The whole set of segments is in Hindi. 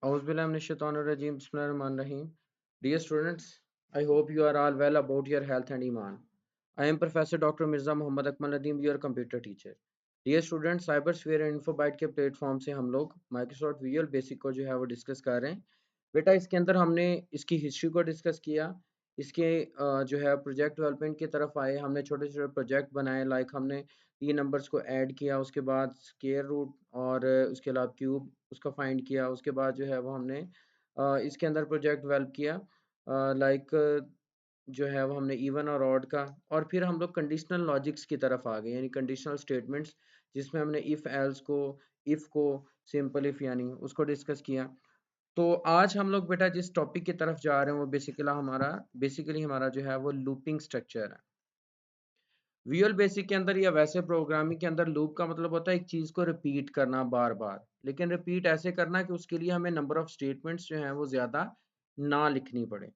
Auzubillahiminash-shaytanir-rajim. Bismillahir-rahmanir-rahim. Dear students, I hope you are all well about your health and iman. I am Professor Dr. Mirza Muhammad Akmal Nadeem, your computer teacher. Dear students, Cyber Sphere and Infobyte के प्लेटफॉर्म से हम लोग माइक्रोसॉफ्ट विजुअल बेसिक को जो है वो डिस्कस कर रहे हैं। बेटा इसके अंदर हमने इसकी हिस्ट्री को डिस्कस किया, इसके जो है प्रोजेक्ट डेवलपमेंट की तरफ आए, हमने छोटे छोटे प्रोजेक्ट बनाए, लाइक हमने तीन नंबर्स को ऐड किया, उसके बाद स्क्वायर रूट और उसके अलावा क्यूब उसका फाइंड किया, उसके बाद जो है वो हमने इसके अंदर प्रोजेक्ट डेवलप किया, लाइक जो है वो हमने इवन और ऑड का, और फिर हम लोग कंडीशनल लॉजिक्स की तरफ आ गए, यानी कंडीशनल स्टेटमेंट्स जिसमें हमने इफ़ एल्स को, इफ़ को, सिंपल इफ़ यानी उसको डिस्कस किया। तो आज हम लोग बेटा जिस टॉपिक की तरफ जा रहे हैं वो बेसिकली हमारा जो है वो लूपिंग स्ट्रक्चर है। विजुअल बेसिक के अंदर या वैसे प्रोग्रामिंग के अंदर लूप का मतलब होता है एक चीज़ को रिपीट करना बार बार, लेकिन रिपीट ऐसे करना कि उसके लिए हमें नंबर ऑफ स्टेटमेंट्स जो हैं वो ज़्यादा ना लिखनी पड़े।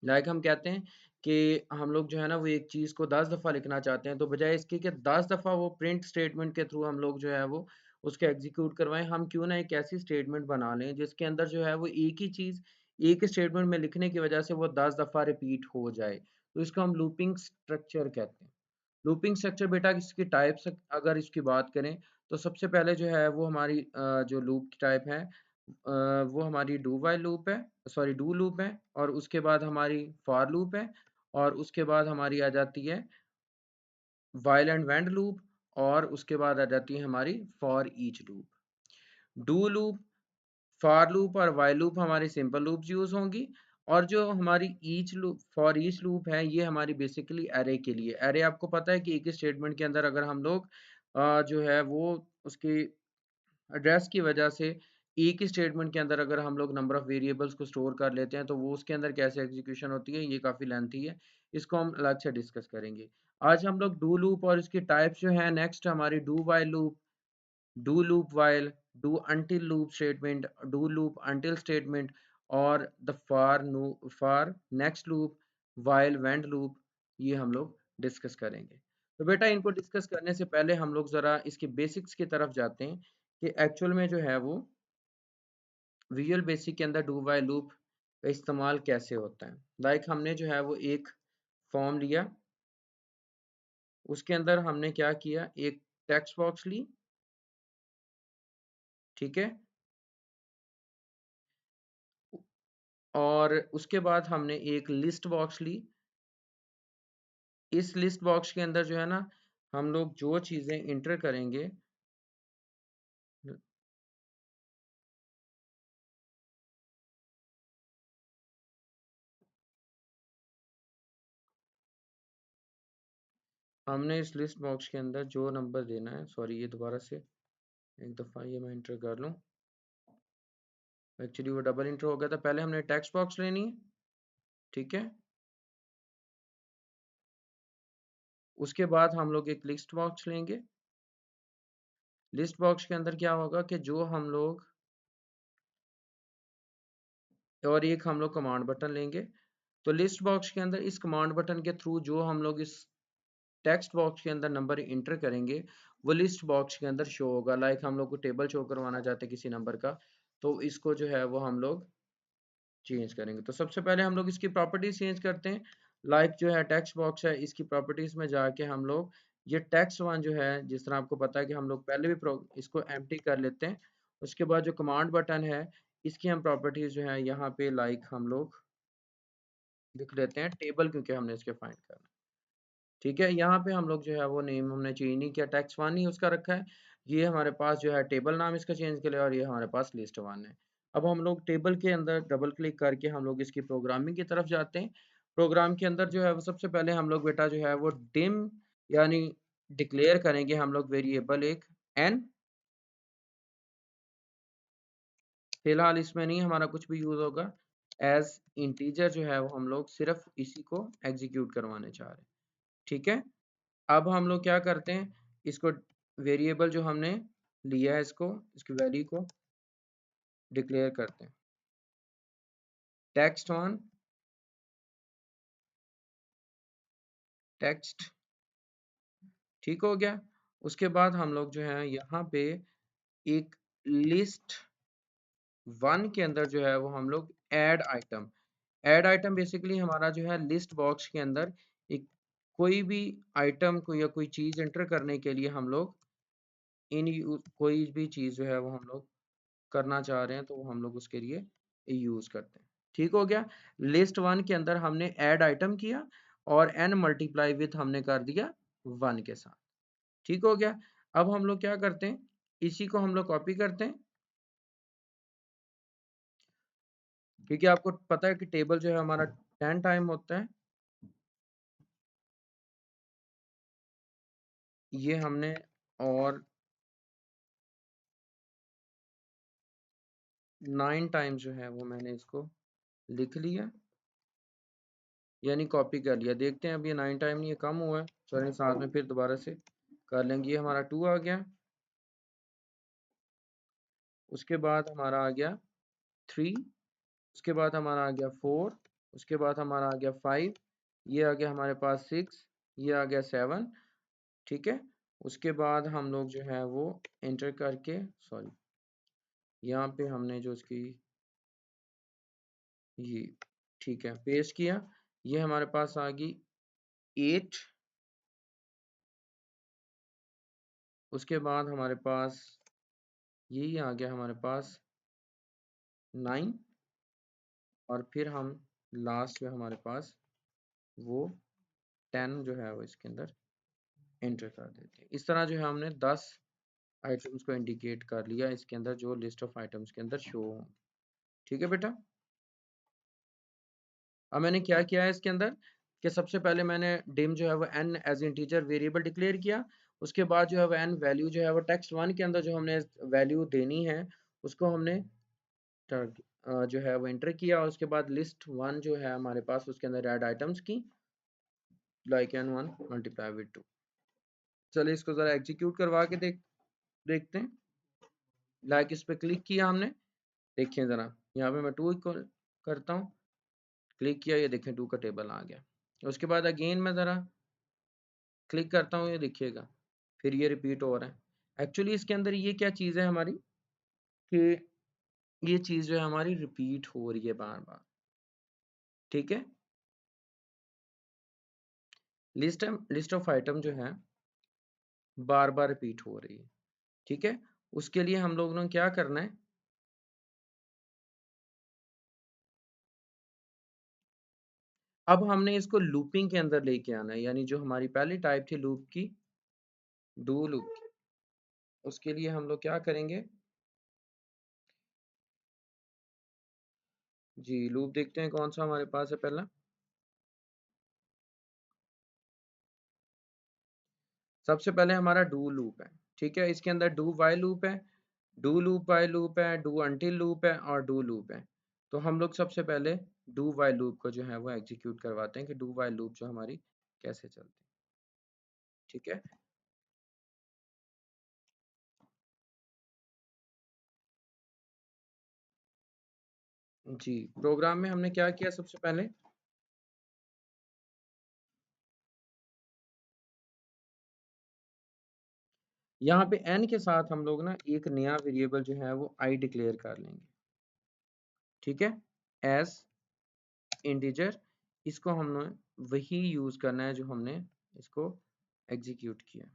लाइक हम कहते हैं कि हम लोग जो है ना वो एक चीज़ को 10 दफ़ा लिखना चाहते हैं, तो बजाय इसके कि 10 दफ़ा वो प्रिंट स्टेटमेंट के थ्रू हम लोग जो है वो उसको एग्जीक्यूट करवाएं, हम क्यों ना एक ऐसी स्टेटमेंट बना लें जिसके अंदर जो है वो एक ही चीज़ एक स्टेटमेंट में लिखने की वजह से वो 10 दफ़ा रिपीट हो जाए। तो इसको हम लूपिंग स्ट्रक्चर कहते हैं। लूपिंग स्ट्रक्चर बेटा इसकी टाइप्स अगर इसकी बात करें तो सबसे पहले जो है वो हमारी जो लूप की टाइप है वो हमारी डू वाइल लूप है, सॉरी डू लूप है, और उसके बाद हमारी फॉर लूप है, और उसके बाद हमारी आ जाती है वाइल एंड व्हेन लूप, और उसके बाद आ जाती है हमारी for each loop. Do loop, for loop और वाइल लूप हमारी सिंपल लूप्स यूज होंगी, और जो हमारी each loop for each loop है ये हमारी बेसिकली एरे के लिए। एरे आपको पता है कि एक ही स्टेटमेंट के अंदर अगर हम लोग जो है वो उसकी एड्रेस की वजह से एक ही स्टेटमेंट के अंदर अगर हम लोग नंबर ऑफ वेरिएबल्स को स्टोर कर लेते हैं तो वो उसके अंदर कैसे एग्जीक्यूशन होती है ये काफ़ी लेंथी है, इसको हम अलग से डिस्कस करेंगे। आज हम लोग डू लूप और इसकी टाइप्स जो है, नेक्स्ट हमारी do while loop, do loop while, do until loop statement, do loop until statement, और the for next loop, while wend loop, ये हम लोग डिस्कस करेंगे। तो बेटा इनको डिस्कस करने से पहले हम लोग ज़रा इसके बेसिक्स की तरफ जाते हैं कि एक्चुअल में जो है वो विजुअल बेसिक के अंदर डू वाइल लूप का इस्तेमाल कैसे होता है। लाइक हमने जो है वो एक फॉर्म लिया, उसके अंदर हमने क्या किया, एक टेक्स्ट बॉक्स ली, ठीक है, और उसके बाद हमने एक लिस्ट बॉक्स ली। इस लिस्ट बॉक्स के अंदर जो है ना हम लोग जो चीज़ें इंटर करेंगे, हमने इस लिस्ट बॉक्स के अंदर जो नंबर देना है, सॉरी ये दोबारा से एक दफ़ा ये मैं इंटर कर लूँ, एक्चुअली वो डबल इंटर हो गया था। पहले हमने टेक्स्ट बॉक्स लेनी है, ठीक है, उसके बाद हम लोग एक लिस्ट बॉक्स लेंगे। लिस्ट बॉक्स के अंदर क्या होगा कि जो हम लोग, और एक हम लोग कमांड बटन लेंगे। तो लिस्ट बॉक्स के अंदर इस कमांड बटन के थ्रू जो हम लोग इस टेक्स्ट बॉक्स के अंदर नंबर इंटर करेंगे वो लिस्ट बॉक्स के अंदर शो होगा। लाइक हम लोग को टेबल शो करवाना चाहते हैं किसी नंबर का, तो इसको जो है वो हम लोग चेंज करेंगे। तो सबसे पहले हम लोग इसकी प्रॉपर्टीज चेंज करते हैं। लाइक जो है टेक्स्ट बॉक्स है, इसकी प्रॉपर्टीज में जाके हम लोग ये टेक्स्ट वन जो है, जिस तरह आपको पता है कि हम लोग पहले भी इसको एम्प्टी कर लेते हैं। उसके बाद जो कमांड बटन है इसकी हम प्रॉपर्टीज जो है यहाँ पे लाइक हम लोग लिख लेते हैं टेबल, क्योंकि हमने इसके फाइंड करना, ठीक है। यहाँ पे हम लोग जो है वो नेम हमने चेंज नहीं किया, टेक्स्ट वन ही उसका रखा है। ये हमारे पास जो है टेबल नाम इसका चेंज कर लिया, और ये हमारे पास लिस्ट वन है। अब हम लोग टेबल के अंदर डबल क्लिक करके हम लोग इसकी प्रोग्रामिंग की तरफ जाते हैं। प्रोग्राम के अंदर जो है वो सबसे पहले हम लोग बेटा जो है वो डिम यानी डिक्लेयर करेंगे हम लोग वेरिएबल एक एन। फिलहाल इसमें नहीं हमारा कुछ भी यूज होगा, एज इंटीजर जो है वो हम लोग सिर्फ इसी को एग्जीक्यूट करवाने चाह रहे हैं, ठीक है। अब हम लोग क्या करते हैं, इसको वेरिएबल जो हमने लिया है इसको, इसकी वैल्यू को डिक्लेयर करते हैं टेक्स्ट वन, टेक्स्ट, ठीक हो गया। उसके बाद हम लोग जो है यहाँ पे एक लिस्ट वन के अंदर जो है वो हम लोग ऐड आइटम बेसिकली हमारा जो है लिस्ट बॉक्स के अंदर एक कोई भी आइटम को या कोई चीज एंटर करने के लिए हम लोग कोई भी चीज जो है वो हम लोग करना चाह रहे हैं तो वो हम लोग उसके लिए यूज करते हैं। ठीक हो गया। लिस्ट वन के अंदर हमने ऐड आइटम किया और एन मल्टीप्लाई विथ हमने कर दिया वन के साथ। ठीक हो गया। अब हम लोग क्या करते हैं, इसी को हम लोग कॉपी करते हैं, क्योंकि आपको पता है कि टेबल जो है हमारा 10 टाइम होता है। ये हमने और 9 टाइम जो है वो मैंने इसको लिख लिया, यानी कॉपी कर लिया। देखते हैं अब ये 9 टाइम नहीं, ये कम हुआ है। चलें साथ में फिर दोबारा से कर लेंगे। ये हमारा 2 आ गया, उसके बाद हमारा आ गया 3, उसके बाद हमारा आ गया 4, उसके बाद हमारा आ गया 5, ये आ गया हमारे पास 6, ये आ गया 7। ठीक है। उसके बाद हम लोग जो है वो एंटर करके, सॉरी, यहाँ पे हमने जो इसकी ये, ठीक है, पेस्ट किया। ये हमारे पास आ गई 8, उसके बाद हमारे पास यही आ गया हमारे पास 9, और फिर हम लास्ट में हमारे पास वो 10 जो है वो इसके अंदर एंटर कर देते हैं। इस तरह जो है हमने 10 आइटम्स को इंडिकेट कर लिया इसके अंदर, जो लिस्ट ऑफ आइटम्स के अंदर शो हो। ठीक है बेटा। अब मैंने क्या किया है इसके अंदर कि सबसे पहले मैंने डिम जो है वो n as integer variable declare किया। उसके बाद जो है वो एन वैल्यू जो है वो टेक्स्ट वन के अंदर जो हमने वैल्यू देनी है उसको हमने जो है वो एंटर किया। और उसके बाद लिस्ट वन जो है हमारे पास उसके अंदर ऐड आइटम्स की, like an one multiply with two. चलिए इसको जरा एग्जीक्यूट करवा के देखते हैं। लाइक इस पे क्लिक किया हमने, देखिए जरा यहाँ पे मैं टू इक्वल करता हूँ, क्लिक किया, ये देखें टू का टेबल आ गया। उसके बाद अगेन मैं ज़रा क्लिक करता हूँ, ये देखिएगा फिर ये रिपीट हो रहा है। एक्चुअली इसके अंदर ये क्या चीज़ है हमारी, कि ये चीज़ जो है हमारी रिपीट हो रही है बार बार। ठीक है। लिस्ट ऑफ आइटम जो है बार बार रिपीट हो रही है। ठीक है। उसके लिए हम लोगों ने क्या करना है, अब हमने इसको लूपिंग के अंदर लेके आना है, यानी जो हमारी पहली टाइप थी लूप की, डू लूप की, उसके लिए हम लोग क्या करेंगे जी, लूप देखते हैं कौन सा हमारे पास है पहला। सबसे पहले हमारा डू लूप है। ठीक है। इसके अंदर डू वाइल लूप है, डू लूप वाइल लूप है, डू अनटिल लूप है और डू लूप है। तो हम लोग सबसे पहले डू वाइल लूप को जो है वो एग्जीक्यूट करवाते हैं कि डू वाइल लूप जो हमारी कैसे चलती है। ठीक है जी। प्रोग्राम में हमने क्या किया, सबसे पहले यहाँ पे n के साथ हम लोग ना एक नया वेरिएबल जो है वो i डिक्लेयर कर लेंगे। ठीक है। एज इंटीजर, इसको हमने वही यूज करना है जो हमने इसको एग्जीक्यूट किया।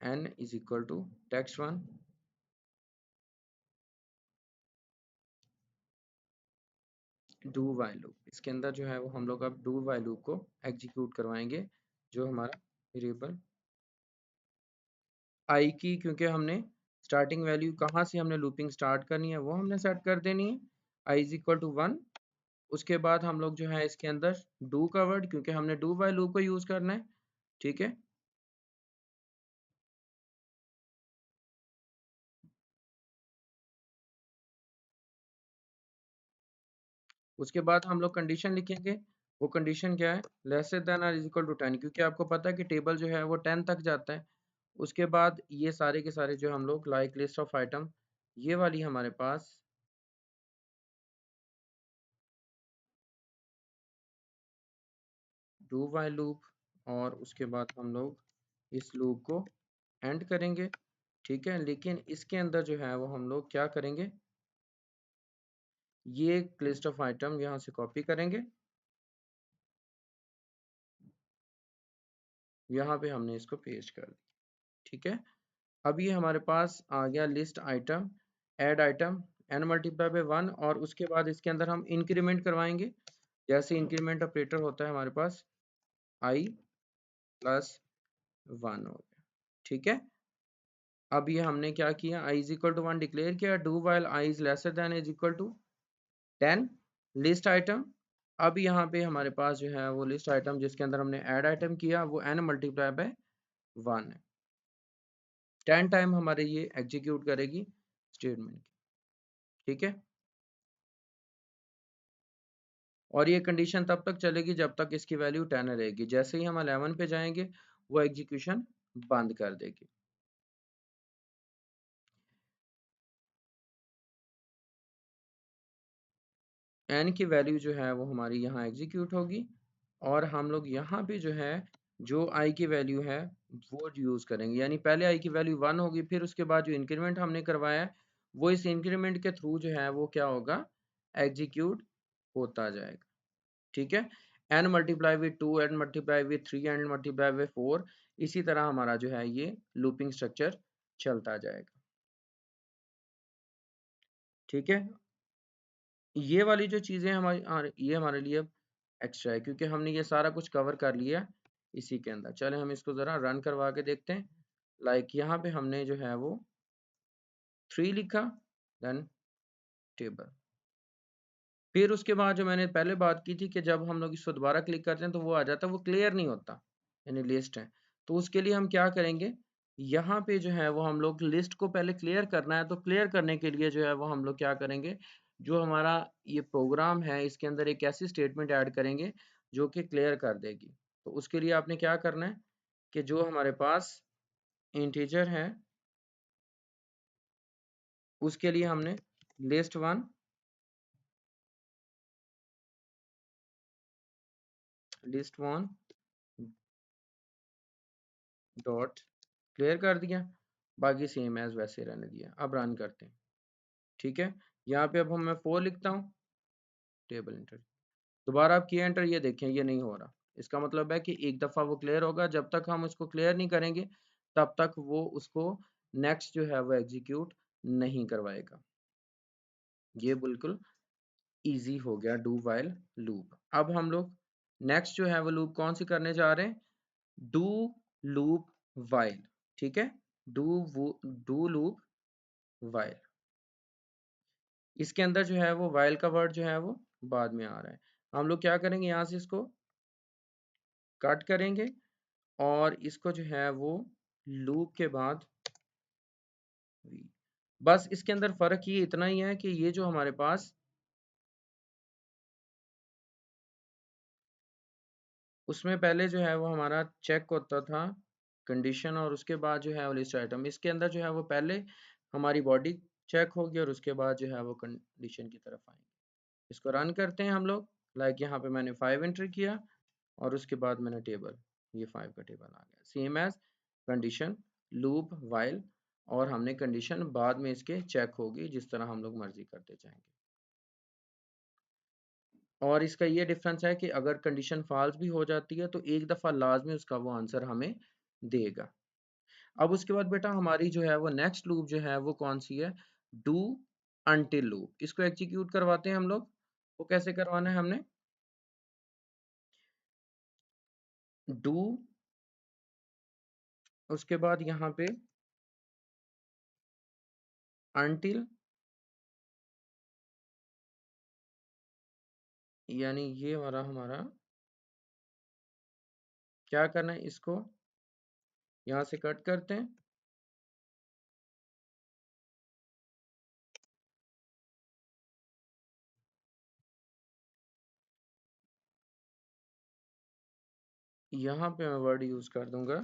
n is equal to text one do while loop. इसके अंदर जो है वो हम लोग अब डू वाइल लूप को एग्जीक्यूट करवाएंगे, जो हमारा वेरिएबल आई की, क्योंकि हमने स्टार्टिंग वैल्यू कहाँ से हमने लूपिंग स्टार्ट करनी है वो हमने सेट कर देनी है, आई इज इक्वल टू 1। उसके बाद हम लोग जो है इसके अंदर डू का वर्ड, क्योंकि हमने डू वाइल लूप को यूज करना है। ठीक है। उसके बाद हम लोग कंडीशन लिखेंगे। वो कंडीशन क्या है, लेसर देन और इज इक्वल टू 10, क्योंकि आपको पता है कि टेबल जो है वो 10 तक जाता है। उसके बाद ये सारे के सारे जो हम लोग लाइक लिस्ट ऑफ आइटम, ये वाली हमारे पास डू वाइल लूप, और उसके बाद हम लोग इस लूप को एंड करेंगे। ठीक है। लेकिन इसके अंदर जो है वो हम लोग क्या करेंगे, ये लिस्ट ऑफ आइटम यहाँ से कॉपी करेंगे, यहाँ पे हमने इसको पेस्ट कर दिया। ठीक है, अब ये हमारे पास आ गया list item, add item n multiply by 1, और उसके बाद इसके अंदर हम इंक्रीमेंट करवाएंगे। जैसे इंक्रीमेंट ऑपरेटर होता है हमारे पास i प्लस 1 हो गया। ठीक है, अब ये हमने क्या किया, i is equal to 1 declare किया, do while i is less than is equal to 10 list item. अब यहाँ पे हमारे पास जो है वो लिस्ट आइटम जिसके अंदर हमने ऐड आइटम किया वो n मल्टीप्लाई बाय 1 है। 10 टाइम हमारे ये एग्जीक्यूट करेगी स्टेटमेंट। ठीक है, और ये कंडीशन तब तक चलेगी जब तक इसकी वैल्यू 10 रहेगी। जैसे ही हम 11 पे जाएंगे वो एग्जीक्यूशन बंद कर देगी। n की वैल्यू जो है वो हमारी यहाँ एग्जीक्यूट होगी, और हम लोग यहाँ पे जो है जो i की वैल्यू है वो यूज़ करेंगे। यानी पहले i की वैल्यू 1 होगी, फिर उसके बाद जो इंक्रीमेंट हमने करवाया है वो इस इंक्रीमेंट के थ्रू जो है वो क्या होगा, एग्जीक्यूट होता जाएगा। ठीक है, n multiply with 2, n multiply with 3, n multiply with 4, इसी तरह हमारा जो है ये लूपिंग स्ट्रक्चर चलता जाएगा। ठीक है, ये वाली जो चीज़ें हमारी ये हमारे लिए एक्स्ट्रा है क्योंकि हमने ये सारा कुछ कवर कर लिया इसी के अंदर। चले हम इसको ज़रा रन करवा के देखते हैं। लाइक यहाँ पे हमने जो है वो 3 लिखा, देन टेबल। फिर उसके बाद जो मैंने पहले बात की थी कि जब हम लोग इसको दोबारा क्लिक करते हैं तो वो आ जाता है, वो क्लियर नहीं होता, यानी लिस्ट है। तो उसके लिए हम क्या करेंगे, यहाँ पे जो है वो हम लोग लिस्ट को पहले क्लियर करना है। तो क्लियर करने के लिए जो है वो हम लोग क्या करेंगे, जो हमारा ये प्रोग्राम है इसके अंदर एक ऐसी स्टेटमेंट ऐड करेंगे जो कि क्लियर कर देगी। तो उसके लिए आपने क्या करना है कि जो हमारे पास इंटीजर है उसके लिए हमने लिस्ट वन डॉट क्लियर कर दिया, बाकी सेम एज वैसे रहने दिया। अब रन करते हैं। ठीक है, यहाँ पे अब हम मैं 4 लिखता हूँ, टेबल एंटर। दोबारा आप किए एंटर, ये देखें ये नहीं हो रहा। इसका मतलब है कि एक दफ़ा वो क्लियर होगा, जब तक हम उसको क्लियर नहीं करेंगे तब तक वो उसको नेक्स्ट जो है वो एग्जीक्यूट नहीं करवाएगा। ये बिल्कुल इजी हो गया डू वाइल लूप। अब हम लोग नेक्स्ट जो है वो लूप कौन सी करने जा रहे हैं, डू लूप वाइल। ठीक है, डू लूप वाइल। इसके अंदर जो है वो वाइल का वर्ड जो है वो बाद में आ रहा है। हम लोग क्या करेंगे, यहाँ से इसको कट करेंगे और इसको जो है वो लूप के बाद बस इसके अंदर फर्क ये इतना ही है कि ये जो हमारे पास उसमें पहले जो है वो हमारा चेक होता था कंडीशन, और उसके बाद जो है वो लिस्ट आइटम। इसके अंदर जो है वो पहले हमारी बॉडी चेक होगी और उसके बाद जो है वो कंडीशन की तरफ आएंगे। इसको रन करते हैं हम लोग। लाइक यहाँ पे मैंने 5 एंटर किया और उसके बाद मैंने टेबल, ये 5 का टेबल आ गया, same as condition loop while. और हमने कंडीशन बाद में इसके चेक होगी जिस तरह हम लोग मर्जी करते जाएंगे। और इसका ये डिफरेंस है कि अगर कंडीशन फॉल्स भी हो जाती है तो एक दफ़ा लाजमी उसका वो आंसर हमें देगा। अब उसके बाद बेटा हमारी जो है वो नेक्स्ट लूप जो है वो कौन सी है, डू अनटिल लूप। इसको एग्जीक्यूट करवाते हैं हम लोग। वो कैसे करवाना है, हमने डू, उसके बाद यहाँ पे अनटिल, यानी ये वाला हमारा क्या करना है, इसको यहाँ से कट करते हैं। यहाँ पे मैं वर्ड यूज कर दूंगा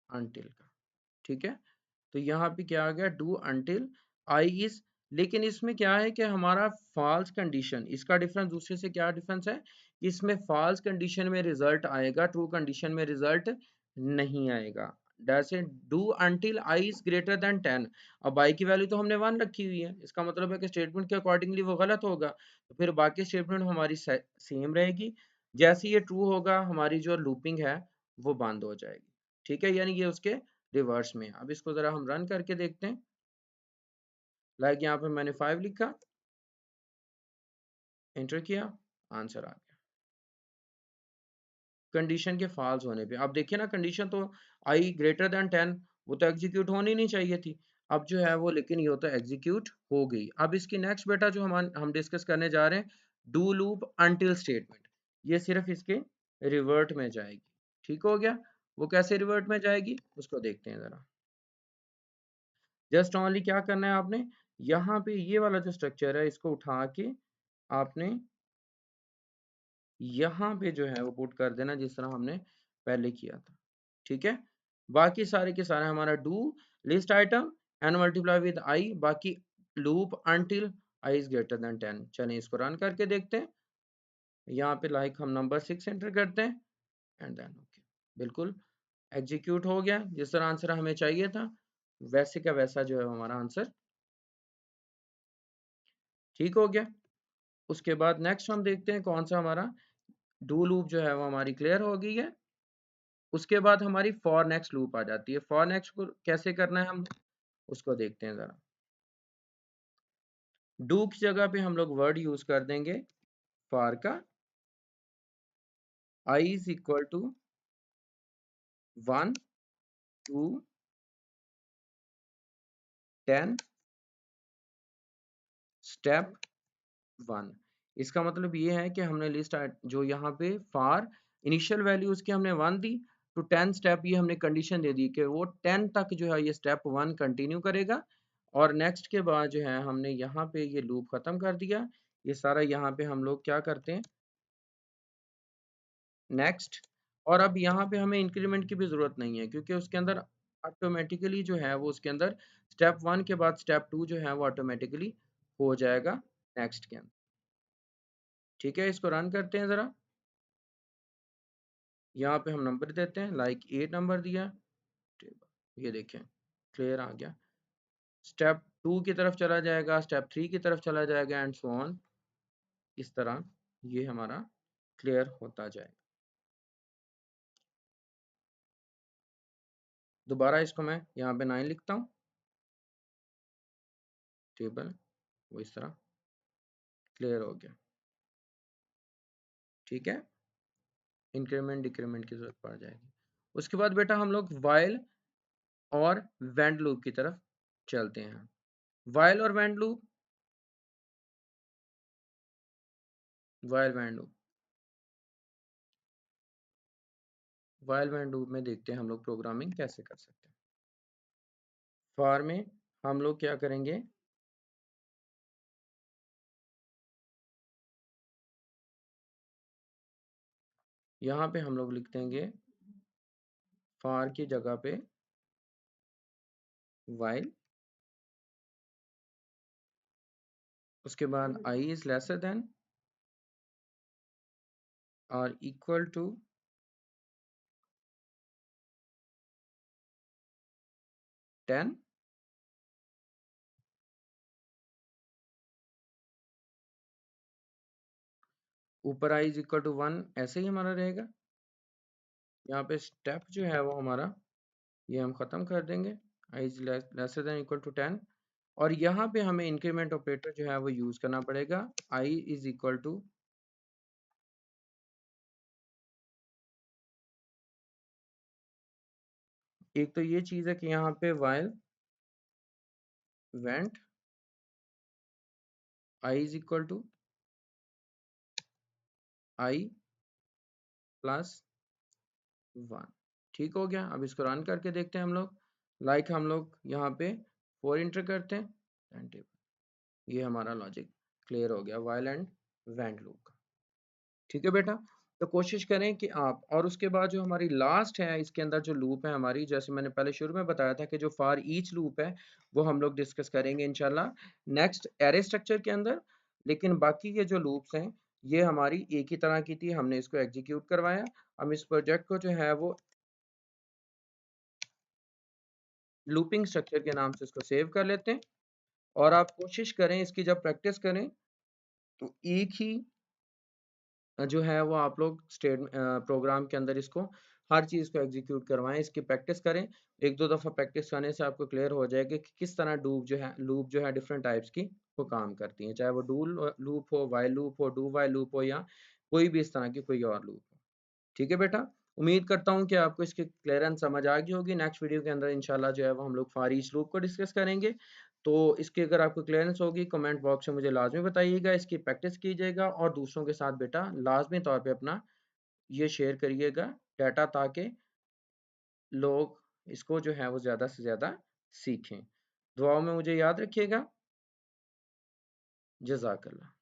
अनटिल का। ठीक है, तो यहाँ पे क्या आ गया, डू अनटिल आई इज। लेकिन इसमें क्या है कि हमारा फॉल्स कंडीशन, इसका डिफरेंस दूसरे से क्या डिफरेंस है, इसमें फॉल्स कंडीशन में रिजल्ट आएगा, ट्रू कंडीशन में रिजल्ट नहीं आएगा। जैसे do until I is greater than 10। अब आई की वैल्यू तो हमने 1 रखी हुई है, इसका मतलब है कि स्टेटमेंट के अकॉर्डिंगली वो गलत होगा, तो फिर बाकी स्टेटमेंट हमारी सेम रहेगी। जैसे ये ट्रू होगा हमारी जो लूपिंग है वो बंद हो जाएगी। ठीक है, यानी ये उसके रिवर्स में है। अब इसको जरा हम रन करके देखते हैं। लाइक यहाँ पे मैंने 5 लिखा, एंटर किया, आंसर आ गया कंडीशन के फॉल्स होने पे। अब देखिए ना, कंडीशन तो आई ग्रेटर देन 10 वो तो एग्जीक्यूट होनी नहीं चाहिए थी। अब जो है वो लेकिन ये तो एग्जीक्यूट हो गई। अब इसकी नेक्स्ट बेटा जो हम डिस्कस करने जा रहे हैं, डू लूप अनटिल स्टेटमेंट। ये सिर्फ इसके रिवर्ट में जाएगी। ठीक हो गया। वो कैसे रिवर्ट में जाएगी उसको देखते हैं जरा। जस्ट ओनली क्या करना है आपने, यहाँ पे ये वाला जो स्ट्रक्चर है इसको उठा के आपने यहाँ पे जो है वो पुट कर देना, जिस तरह हमने पहले किया था। ठीक है, बाकी सारे के सारे हमारा do list item and multiply with I, बाकी loop until I is greater than 10। चलिए इसको रन करके देखते हैं। यहाँ पे लाइक हम नंबर 6 एंटर करते हैं एंड देन ओके, बिल्कुल एग्जीक्यूट हो गया। जिस तरह आंसर हमें चाहिए था वैसे का वैसा जो है हमारा आंसर ठीक हो गया। उसके बाद नेक्स्ट हम देखते हैं कौन सा हमारा डू लूप जो है वो हमारी क्लियर हो गई है। उसके बाद हमारी फॉर नेक्स्ट लूप आ जाती है। फॉर नेक्स्ट को कैसे करना है हम उसको देखते हैं जरा। डू की जगह पे हम लोग वर्ड यूज कर देंगे फॉर का। आई इज इक्वल टू 1 2 10 स्टेप 1। इसका मतलब ये है कि हमने लिस्ट जो यहाँ पे फॉर इनिशियल वैल्यू उसकी हमने 1 दी, तो 10 स्टेप ये हमने कंडीशन दे दी कि वो 10 तक जो है ये स्टेप 1 कंटिन्यू करेगा। और नेक्स्ट के बाद जो है हमने यहाँ पे ये लूप खत्म कर दिया। ये सारा यहाँ पे हम लोग क्या करते हैं नेक्स्ट। और अब यहाँ पे हमें इंक्रीमेंट की भी जरूरत नहीं है, क्योंकि उसके अंदर ऑटोमेटिकली जो है वो उसके अंदर स्टेप 1 के बाद स्टेप 2 जो है वो ऑटोमेटिकली हो जाएगा नेक्स्ट के अंदर। ठीक है, इसको रन करते हैं जरा। यहाँ पे हम नंबर देते हैं, लाइक 8 नंबर दिया। ये देखें क्लियर आ गया। स्टेप 2 की तरफ चला जाएगा, स्टेप 3 की तरफ चला जाएगा एंड सो ऑन। इस तरह ये हमारा क्लियर होता जाएगा। दोबारा इसको मैं यहाँ पे 9 लिखता हूँ, टेबल वो इस तरह क्लियर हो गया। ठीक है, इंक्रीमेंट डिक्रीमेंट की जरूरत पड़ जाएगी। उसके बाद बेटा हम लोग वाइल और वेंड लूप की तरफ चलते हैं। वाइल और वेंड लूप, वाइल वेंड लूप, वाइल वेंड लूप में देखते हैं हम लोग प्रोग्रामिंग कैसे कर सकते हैं। फॉर में हम लोग क्या करेंगे, यहाँ पे हम लोग लिख देंगे फॉर की जगह पे वाइल, उसके बाद आई इज लेसर देन और इक्वल टू 10। ऊपर आई इज इक्वल टू 1 ऐसे ही हमारा रहेगा। यहाँ पे स्टेप जो है वो हमारा ये हम खत्म कर देंगे, I is less than equal to 10। और यहाँ पे हमें इंक्रीमेंट ऑपरेटर जो है वो यूज करना पड़ेगा, आई इज इक्वल टू, एक तो ये चीज है कि यहाँ पे while wend i is equal to i plus 1। ठीक हो गया। अब इसको रन करके देखते हैं हम लोग। लाइक हम लोग यहाँ पे 4 इंटर करते हैं एंड ये हमारा लॉजिक क्लियर हो गया वाइल एंड वेंट लूप का। ठीक है बेटा, तो कोशिश करें कि आप, और उसके बाद जो हमारी लास्ट है इसके अंदर जो लूप है हमारी, जैसे मैंने पहले शुरू में बताया था कि जो फॉर ईच लूप है वो हम लोग डिस्कस करेंगे इंशाल्लाह नेक्स्ट एरे स्ट्रक्चर के अंदर। लेकिन बाकी ये जो लूप्स हैं ये हमारी एक ही तरह की थी, हमने इसको एग्जीक्यूट करवाया। हम इस प्रोजेक्ट को जो है वो लूपिंग स्ट्रक्चर के नाम से इसको सेव कर लेते हैं और आप कोशिश करें इसकी जब प्रैक्टिस करें तो एक ही जो है वो आप लोग स्टेट प्रोग्राम के अंदर इसको हर चीज़ को एग्जीक्यूट करवाएं, इसकी प्रैक्टिस करें। एक दो दफ़ा प्रैक्टिस करने से आपको क्लियर हो जाएगा कि किस तरह लूप जो है डिफरेंट टाइप्स की वो काम करती हैं, चाहे वो लूप हो, वाइल लूप हो, डू वाइल लूप हो या कोई भी इस तरह की कोई और लूप हो। ठीक है बेटा, उम्मीद करता हूँ कि आपको इसकी क्लियरेंस समझ आ गई होगी। नेक्स्ट वीडियो के अंदर इंशाल्लाह जो है वो हम लोग फॉर ईच लूप को डिस्कस करेंगे। तो इसकी अगर आपको क्लियरेंस होगी कमेंट बॉक्स में मुझे लाजमी बताइएगा, इसकी प्रैक्टिस कीजिएगा और दूसरों के साथ बेटा लाजमी तौर पे अपना ये शेयर करिएगा डाटा, ताकि लोग इसको जो है वो ज़्यादा से ज़्यादा सीखें। दुआओं में मुझे याद रखिएगा। जज़ाकल्लाह।